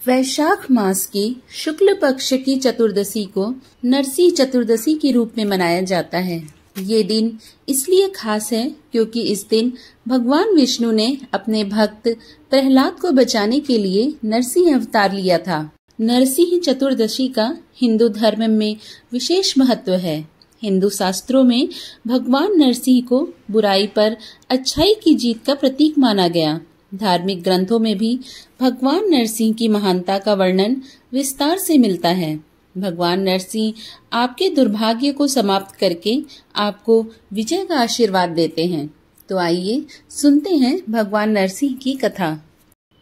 वैशाख मास की शुक्ल पक्ष की चतुर्दशी को नरसी चतुर्दशी के रूप में मनाया जाता है। ये दिन इसलिए खास है क्योंकि इस दिन भगवान विष्णु ने अपने भक्त प्रहलाद को बचाने के लिए नरसिंह अवतार लिया था। नरसिंह चतुर्दशी का हिंदू धर्म में विशेष महत्व है। हिंदू शास्त्रों में भगवान नरसिंह को बुराई पर अच्छाई की जीत का प्रतीक माना गया। धार्मिक ग्रंथों में भी भगवान नरसिंह की महानता का वर्णन विस्तार से मिलता है। भगवान नरसिंह आपके दुर्भाग्य को समाप्त करके आपको विजय का आशीर्वाद देते हैं। तो आइए सुनते हैं भगवान नरसिंह की कथा।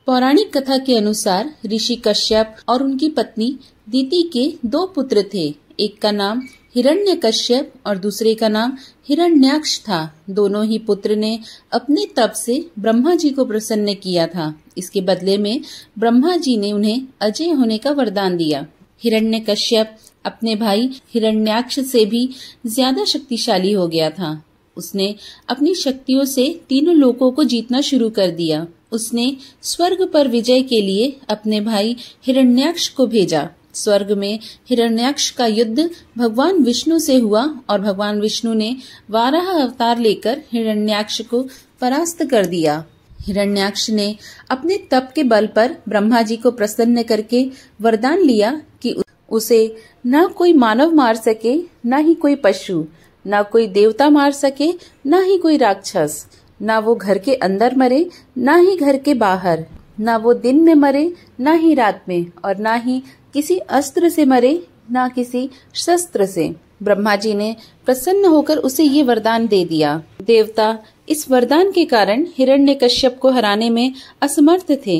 पौराणिक कथा के अनुसार ऋषि कश्यप और उनकी पत्नी दिति के 2 पुत्र थे। एक का नाम हिरण्यकश्यप और दूसरे का नाम हिरण्याक्ष था। दोनों ही पुत्र ने अपने तप से ब्रह्मा जी को प्रसन्न किया था। इसके बदले में ब्रह्मा जी ने उन्हें अजय होने का वरदान दिया। हिरण्यकश्यप अपने भाई हिरण्याक्ष से भी ज्यादा शक्तिशाली हो गया था। उसने अपनी शक्तियों से तीनों लोकों को जीतना शुरू कर दिया। उसने स्वर्ग पर विजय के लिए अपने भाई हिरण्याक्ष को भेजा। स्वर्ग में हिरण्याक्ष का युद्ध भगवान विष्णु से हुआ और भगवान विष्णु ने वाराह अवतार लेकर हिरण्याक्ष को परास्त कर दिया। हिरण्याक्ष ने अपने तप के बल पर ब्रह्मा जी को प्रसन्न करके वरदान लिया कि उसे न कोई मानव मार सके, न ही कोई पशु, न कोई देवता मार सके, न ही कोई राक्षस, न वो घर के अंदर मरे, न ही घर के बाहर, न वो दिन में मरे, न ही रात में, और न ही किसी अस्त्र से मरे, न किसी शस्त्र से। ब्रह्मा जी ने प्रसन्न होकर उसे ये वरदान दे दिया। देवता इस वरदान के कारण हिरण्यकश्यप को हराने में असमर्थ थे।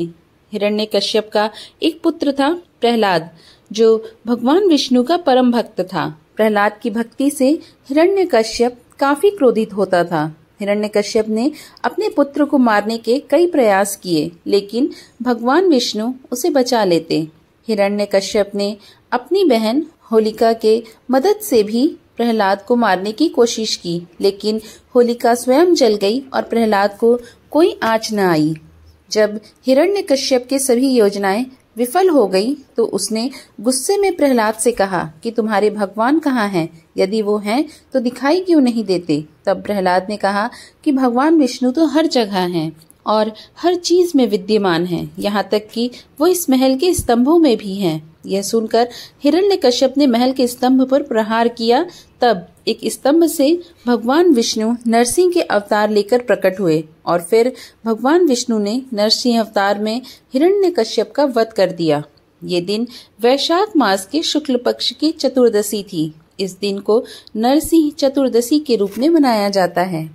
हिरण्यकश्यप का एक पुत्र था प्रहलाद, जो भगवान विष्णु का परम भक्त था। प्रहलाद की भक्ति से हिरण्यकश्यप काफी क्रोधित होता था। हिरण्यकश्यप ने अपने पुत्र को मारने के कई प्रयास किए, लेकिन भगवान विष्णु उसे बचा लेते। हिरण्यकश्यप ने अपनी बहन होलिका के मदद से भी प्रहलाद को मारने की कोशिश की, लेकिन होलिका स्वयं जल गई और प्रहलाद को कोई आँच न आई। जब हिरण्यकश्यप की सभी योजनाएं विफल हो गई तो उसने गुस्से में प्रहलाद से कहा कि तुम्हारे भगवान कहाँ हैं? यदि वो हैं तो दिखाई क्यों नहीं देते? तब प्रहलाद ने कहा कि भगवान विष्णु तो हर जगह हैं और हर चीज में विद्यमान हैं, यहाँ तक कि वो इस महल के स्तंभों में भी हैं। यह सुनकर हिरण्यकश्यप ने महल के स्तंभ पर प्रहार किया। तब एक स्तंभ से भगवान विष्णु नरसिंह के अवतार लेकर प्रकट हुए और फिर भगवान विष्णु ने नरसिंह अवतार में हिरण्यकश्यप का वध कर दिया। ये दिन वैशाख मास के शुक्ल पक्ष की चतुर्दशी थी। इस दिन को नरसिंह चतुर्दशी के रूप में मनाया जाता है।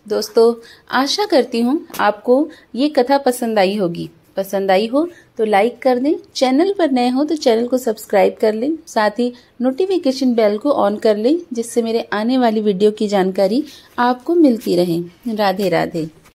दोस्तों, आशा करती हूँ आपको ये कथा पसंद आई होगी। पसंद आई हो तो लाइक कर दें, चैनल पर नए हो तो चैनल को सब्सक्राइब कर लें, साथ ही नोटिफिकेशन बेल को ऑन कर लें, जिससे मेरे आने वाली वीडियो की जानकारी आपको मिलती रहे। राधे राधे।